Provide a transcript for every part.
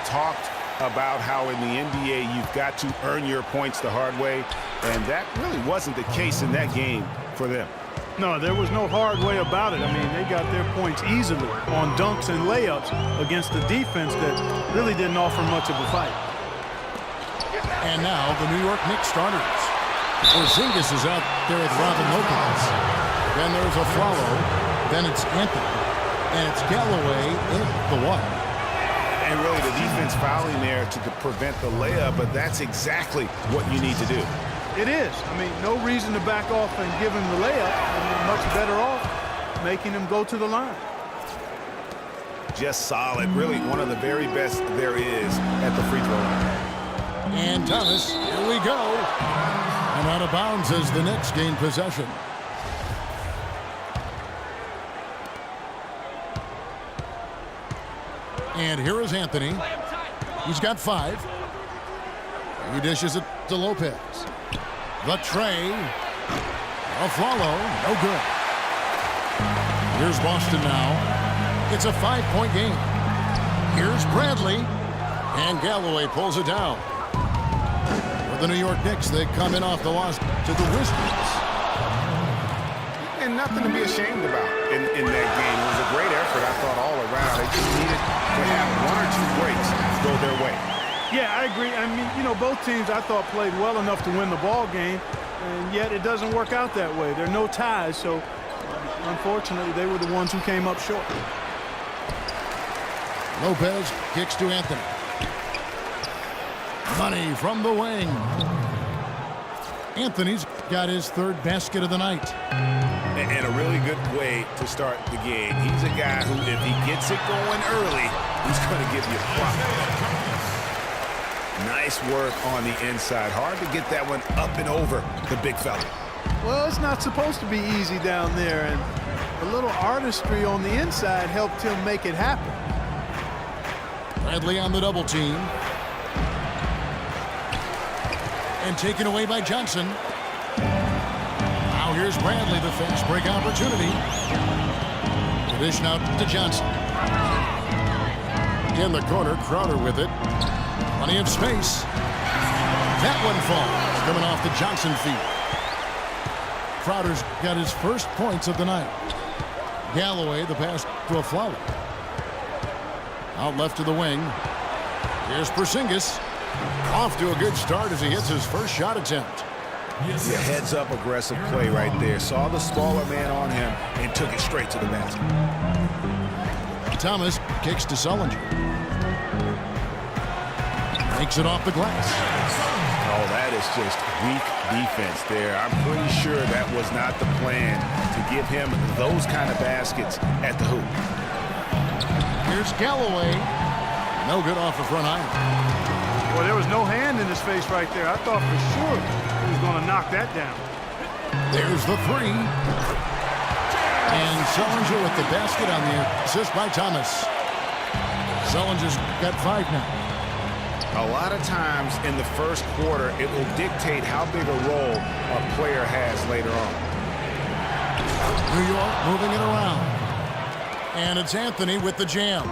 talked about how in the NBA you've got to earn your points the hard way, and that really wasn't the case in that game for them. No, there was no hard way about it. I mean, they got their points easily on dunks and layups against the defense that really didn't offer much of a fight. And now the New York Knicks starters. Porzingis is out there with Robin Lopez. Then there's a follow. Then it's Anthony. And it's Galloway in the one. And really the defense fouling there to prevent the layup, but that's exactly what you need to do. It is. I mean, no reason to back off and give him the layup. I mean, much better off making him go to the line. Just solid. Really one of the very best there is at the free throw line. And Thomas, here we go. And out of bounds as the Knicks gain possession. And here is Anthony. He's got 5. He dishes it to Lopez. The tray. A follow. No good. Here's Boston now. It's a 5-point game. Here's Bradley. And Galloway pulls it down. For the New York Knicks, they come in off the loss to the Wizards. And nothing to be ashamed about in that game. It was a great effort, I thought, all around. They just needed to have 1 or 2 breaks go their way. Yeah, I agree. I mean, you know, both teams I thought played well enough to win the ball game, and yet it doesn't work out that way. There are no ties, so unfortunately they were the ones who came up short. Lopez kicks to Anthony. Money from the wing. Anthony's got his 3rd basket of the night. And a really good way to start the game. He's a guy who, if he gets it going early, he's going to give you a problem. Nice work on the inside. Hard to get that one up and over the big fella. Well, it's not supposed to be easy down there, and a little artistry on the inside helped him make it happen. Bradley on the double team. And taken away by Johnson. Now here's Bradley, the fast break opportunity. The dish now to Johnson. In the corner, Crowder with it. Plenty of space. That one falls, coming off the Johnson feet. Crowder's got his first points of the night. Galloway, the pass to a Flower. Out left to the wing. Here's Porzingis. Off to a good start as he hits his first shot attempt. Yeah, heads-up aggressive play right there. Saw the smaller man on him and took it straight to the basket. Thomas kicks to Sullinger. Makes it off the glass. Oh, that is just weak defense there. I'm pretty sure that was not the plan to give him those kind of baskets at the hoop. Here's Galloway. No good off the front iron. Well, there was no hand in his face right there. I thought for sure he was going to knock that down. There's the 3. And Sullinger with the basket on the assist by Thomas. Sullinger's got 5 now. A lot of times in the first quarter, it will dictate how big a role a player has later on. New York moving it around. And it's Anthony with the jam.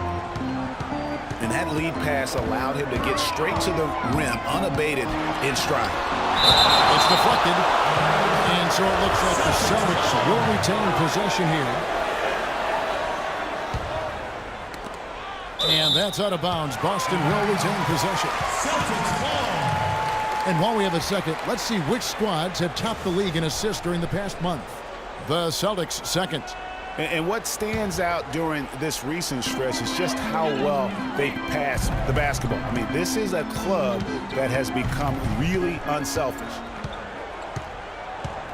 And that lead pass allowed him to get straight to the rim, unabated, in stride. It's deflected. And so it looks like the Celtics will retain possession here. And that's out of bounds. Boston will retain possession. And while we have a second, let's see which squads have topped the league in assists during the past month. The Celtics second. And what stands out during this recent stretch is just how well they pass the basketball. I mean, this is a club that has become really unselfish.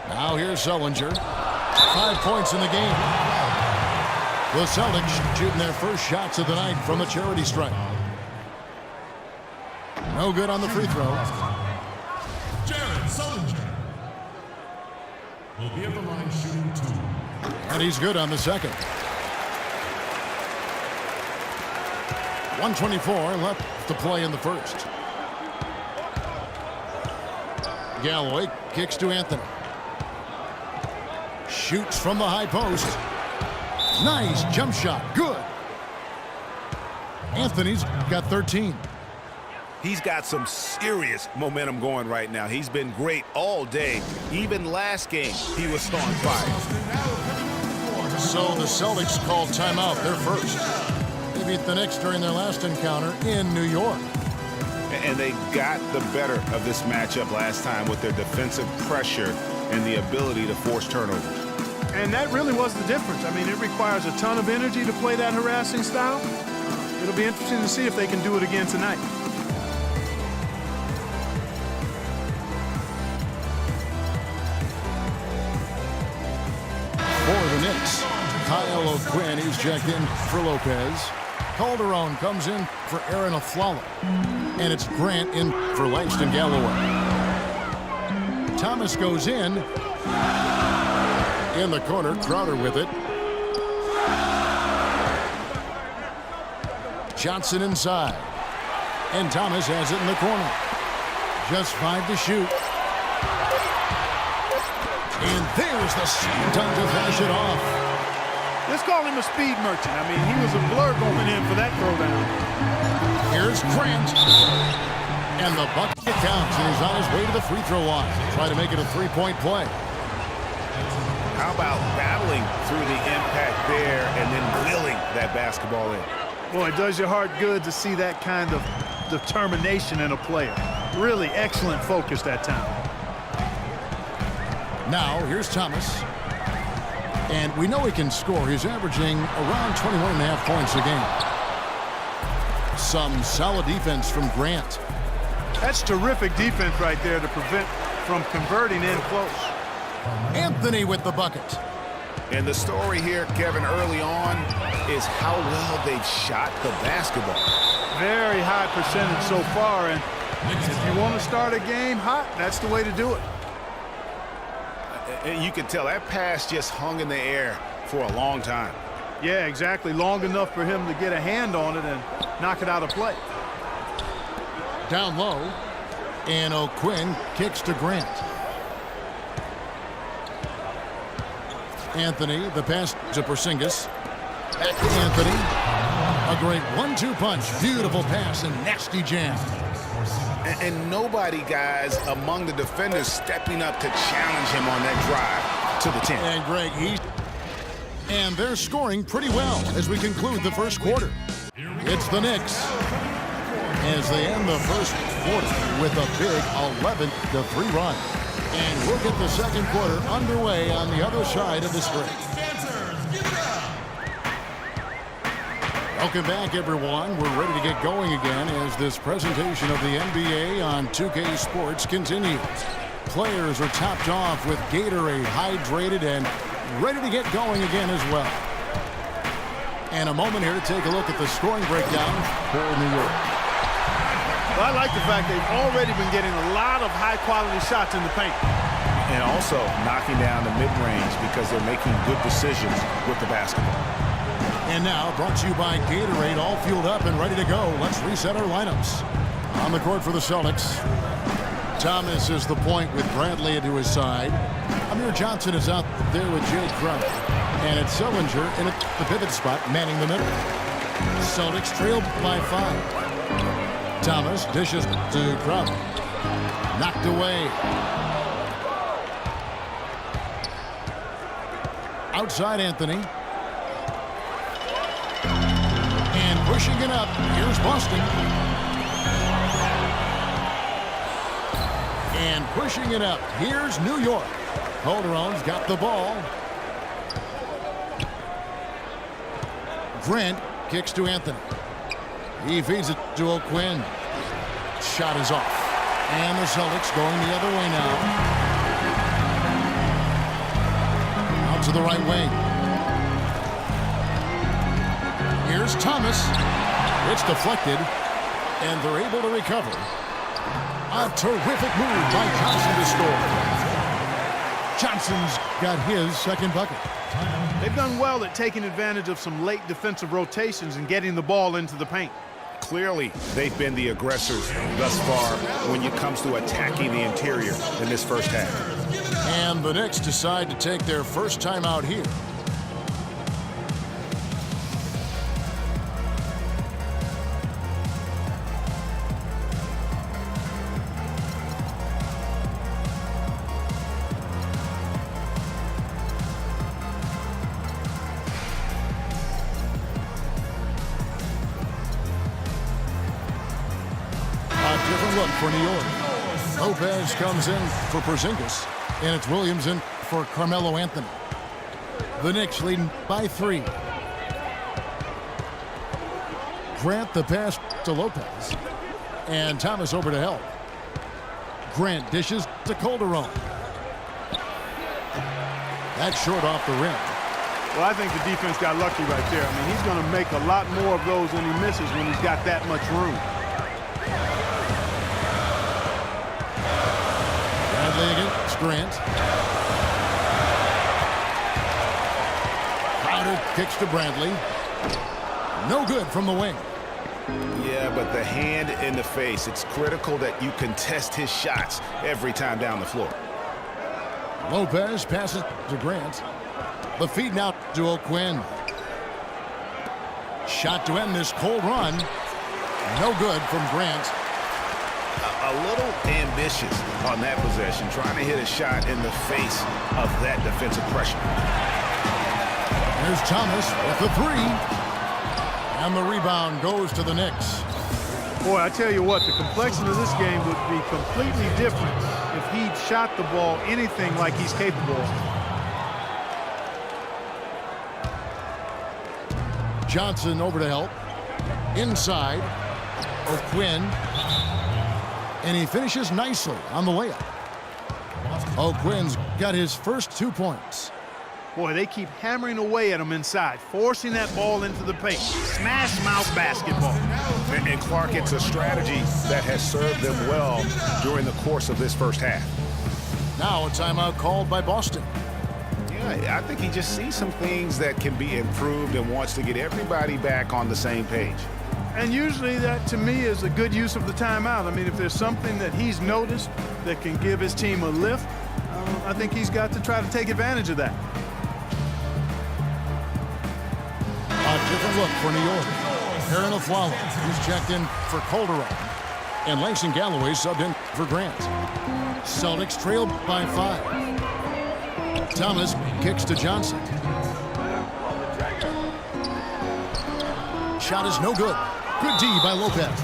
Now here's Sullinger. 5 points in the game. The Celtics shooting their first shots of the night from a charity stripe. No good on the free throw. Jared Sullinger will be at the line shooting 2. And he's good on the second. 1:24 left to play in the first. Galloway kicks to Anthony. Shoots from the high post. Nice jump shot. Good. Anthony's got 13. He's got some serious momentum going right now. He's been great all day. Even last game, he was on fire. So the Celtics called timeout. They're first. They beat the Knicks during their last encounter in New York. And they got the better of this matchup last time with their defensive pressure and the ability to force turnovers. And that really was the difference. I mean, it requires a ton of energy to play that harassing style. It'll be interesting to see if they can do it again tonight. For the Knicks, Kyle O'Quinn, he's checked in for Lopez. Calderon comes in for Aaron Aflalo. And it's Grant in for Langston Galloway. Thomas goes in. In the corner, Crowder with it. Johnson inside. And Thomas has it in the corner. Just 5 to shoot. And there's the slam dunk to finish it off. Let's call him a speed merchant. I mean, he was a blur going in for that throwdown. Here's Grant. And the bucket counts, and he's on his way to the free throw line. Try to make it a three-point play. How about battling through the impact there and then willing that basketball in? Boy, it does your heart good to see that kind of determination in a player. Really excellent focus that time. Now, here's Thomas. And we know he can score. He's averaging around 21.5 points a game. Some solid defense from Grant. That's terrific defense right there to prevent from converting in close. Anthony with the bucket. And the story here, Kevin, early on is how well they've shot the basketball. Very high percentage so far, and if you want to start a game hot, that's the way to do it. And you can tell that pass just hung in the air for a long time. Yeah, exactly. Long enough for him to get a hand on it and knock it out of play. Down low, and O'Quinn kicks to Grant. Anthony, the pass to Porzingis. Back to Anthony. A great 1-2 punch. Beautiful pass and nasty jam. And nobody, guys, among the defenders stepping up to challenge him on that drive to the 10. And Greg, and they're scoring pretty well as we conclude the first quarter. It's the Knicks as they end the first quarter with a big 11-3 run. And we'll get the second quarter underway on the other side of the break. Welcome back, everyone. We're ready to get going again as this presentation of the NBA on 2K Sports continues. Players are topped off with Gatorade, hydrated, and ready to get going again as well. And a moment here to take a look at the scoring breakdown for New York. Well, I like the fact they've already been getting a lot of high-quality shots in the paint. And also knocking down the mid-range because they're making good decisions with the basketball. And now, brought to you by Gatorade, all fueled up and ready to go. Let's reset our lineups. On the court for the Celtics, Thomas is the point with Bradley into his side. Amir Johnson is out there with Jay Crowder. And it's Sullinger in the pivot spot, manning the middle. Celtics trailed by 5. Thomas dishes to Crowder. Knocked away. Outside Anthony. And pushing it up. Here's Boston. And pushing it up. Here's New York. Calderon's got the ball. Grant kicks to Anthony. He feeds it to O'Quinn. Shot is off. And the Celtics going the other way now. Out to the right wing. Here's Thomas. It's deflected. And they're able to recover. A terrific move by Johnson to score. Johnson's got his second bucket. They've done well at taking advantage of some late defensive rotations and getting the ball into the paint. Clearly, they've been the aggressors thus far when it comes to attacking the interior in this first half. And the Knicks decide to take their first time out here. different look for New York. Lopez comes in for Porzingis, and it's Williams in for Carmelo Anthony. The Knicks leading by 3. Grant the pass to Lopez, and Thomas over to help. Grant dishes to Calderon. That's short off the rim. Well, I think the defense got lucky right there. I mean, he's going to make a lot more of those than he misses when he's got that much room. Bradley against Grant. Crowder kicks to Bradley. No good from the wing. Yeah, but the hand in the face, it's critical that you contest his shots every time down the floor. Lopez passes to Grant. The feed now to O'Quinn. Shot to end this cold run. No good from Grant. A little ambitious on that possession, trying to hit a shot in the face of that defensive pressure. There's Thomas with the 3. And the rebound goes to the Knicks. Boy, I tell you what, the complexion of this game would be completely different if he'd shot the ball anything like he's capable of. Johnson over to help. Inside. O'Quinn. And he finishes nicely on the layup. O'Quinn's got his first 2 points. Boy, they keep hammering away at him inside, forcing that ball into the paint. Smash mouth basketball. And Clark, it's a strategy that has served them well during the course of this first half. Now a timeout called by Boston. Yeah, I think he just sees some things that can be improved and wants to get everybody back on the same page. And usually that, to me, is a good use of the timeout. I mean, if there's something that he's noticed that can give his team a lift, I think he's got to try to take advantage of that. A different look for New York. Aaron Aflalo, who's checked in for Calderon. And Langston Galloway subbed in for Grant. Celtics trail by 5. Thomas kicks to Johnson. Shot is no good. Good D by Lopez.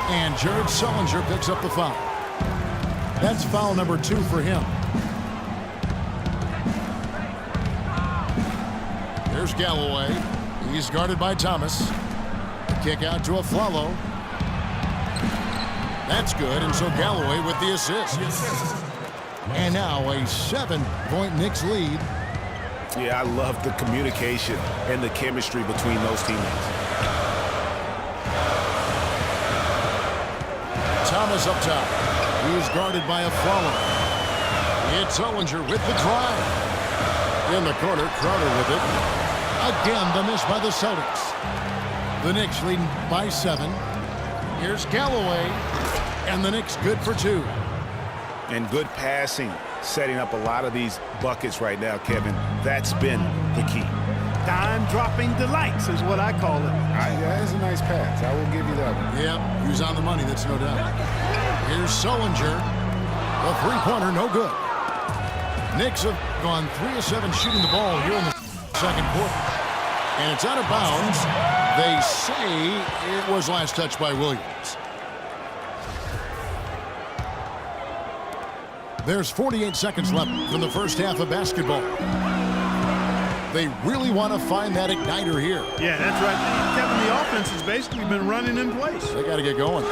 And Jared Sullinger picks up the foul. That's foul number 2 for him. Here's Galloway. He's guarded by Thomas. The kick out to Aflalo. That's good, and so Galloway with the assist. And now a 7-point Knicks lead. Yeah, I love the communication and the chemistry between those teammates. Thomas up top. He's guarded by Aflalo. It's Sullinger with the drive. In the corner, Crowder with it. Again, the miss by the Celtics. The Knicks leading by 7. Here's Galloway. And the Knicks good for 2. And good passing, setting up a lot of these buckets right now, Kevin. That's been the key. Dime-dropping delights is what I call it. That's a nice pass. I will give you that one. Yeah, he was on the money, that's no doubt. Here's Sullinger. The three-pointer, no good. Knicks have gone 3 of 7 shooting the ball here in the second quarter. And it's out of bounds. They say it was last touched by Williams. There's 48 seconds left in the first half of basketball. They really want to find that igniter here. Yeah, that's right. Kevin, the offense has basically been running in place. They got to get going.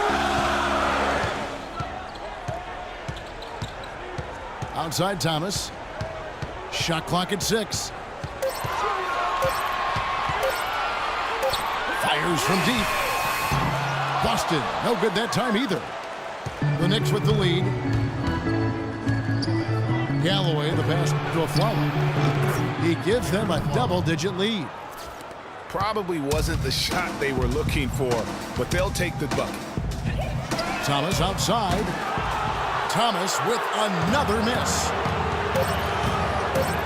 Outside Thomas. Shot clock at 6. Fires from deep. Busted. No good that time either. The Knicks with the lead. Galloway, the pass to Aflalo. He gives them a double-digit lead. Probably wasn't the shot they were looking for, but they'll take the bucket. Thomas outside. Thomas with another miss.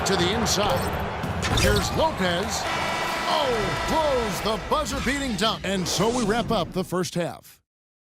To the inside. Here's Lopez. Oh, throws the buzzer-beating dunk. And so we wrap up the first half.